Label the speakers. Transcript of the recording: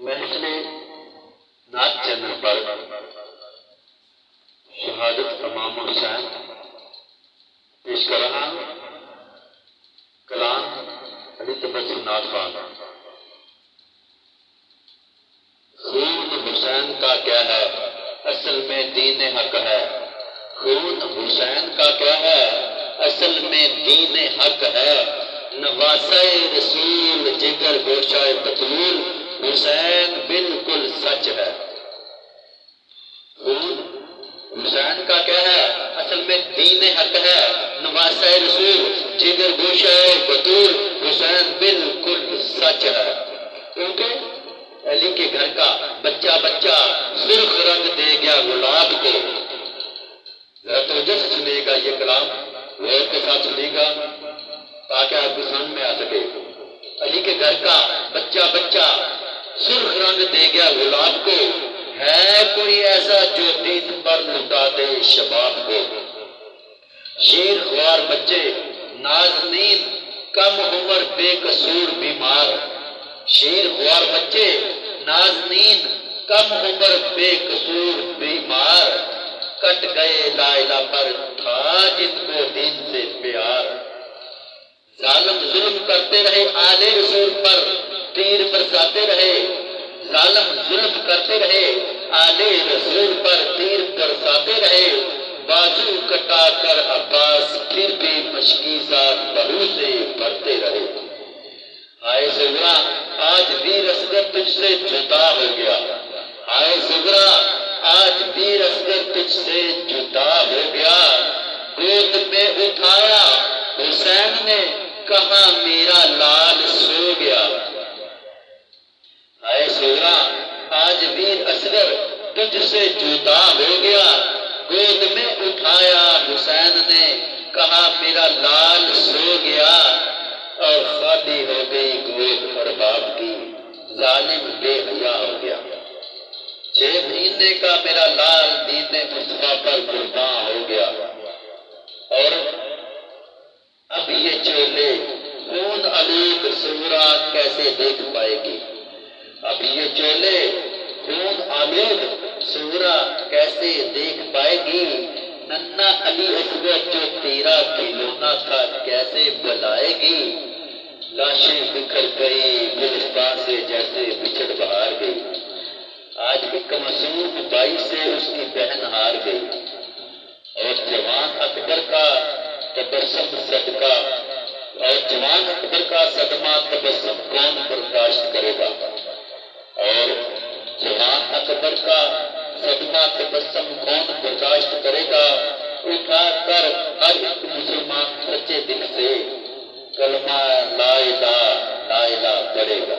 Speaker 1: محفل نعت چینل پر شہادت امام حسین پیش کر رہا ہوں کلام علی تبسم نعت خان۔ خون حسین کا کیا ہے اصل میں دین حق ہے، خون حسین کا کیا ہے اصل میں دین حق ہے، نواسہ رسول جگر گوشہ بطول حسین بالکل سچ ہے۔ خون حسین کا کیا ہے اصل میں دین حق ہے، نواسہ رسول جگر گوشہ بطول حسین بالکل سچ ہے۔ کیونکہ علی کے گھر کا بچہ بچہ سرخ رنگ دے گیا گلاب کو۔ ذرا توجہ سے سنیے گا، یہ کلام غور کے ساتھ سنیے گا تاکہ آپ کو سمجھ میں آ سکے۔ علی کے گھر کا بچہ بچہ سرخ رنگ دے گیا گلاب کو، ہے کوئی ایسا جو دین پر لٹا دے شباب کو۔ شیر خوار بچے نازنین کم عمر بے قصور بیمار، شیر خوار بچے نازنین کم عمر بے قصور بیمار، کٹ گئے لا الہ پر تھا جن کو دین سے پیار۔ ظالم ظلم کرتے رہے آل رسول پر تیر برساتے رہے، ظالم ظلم کرتے رہے آل رسول پر تیر برساتے رہے، بازو کٹا کر عباس پھر بھی مشکی ساتھ بہو سے بڑھتے رہے۔ ہائے صغرا آج ویر اصغر تجھ سے جدا ہو گیا، ہائے صغرا آج ویر اصغر تجھ سے جدا ہو گیا، گود میں اٹھایا حسین نے کہا میرا لال سو گیا۔ ہائے صغرا آج ویر اصغر تجھ سے جدا ہو گیا، گود میں اٹھایا حسین نے کہا میرا لال سو گیا، اور خالی ہو گئی گود ارباب کی، ظالم بے حیا ہو گیا۔ 6 مہینے کا میرا لال دین مصطفیٰ پر قرباں ہو گیا، اور اب یہ چولے خون آلود صغرا کیسے دیکھ پائے گی، اب یہ چولے خون آلود صغرا کیسے دیکھ پائے گی، ننھا علی اصغر جو تیرا کھلونا تھا کیسے بلائے گی، لاشیں بکھر گئی گلستان سے جیسے بچھڑ بہار گئی، آج ایک معصوم بھائی سے اس کی بہن ہار گئی، اور جوان اکبر کا تبسم صدقہ، اور جوان اکبر کا صدمہ تبسم کون برداشت کرے گا، اور جوان اکبر کا صدمہ تبسم کون برداشت کرے گا، اٹھا کر ہر ایک مسلمان سچے دل سے کلمہ لا الہ پڑھے گا۔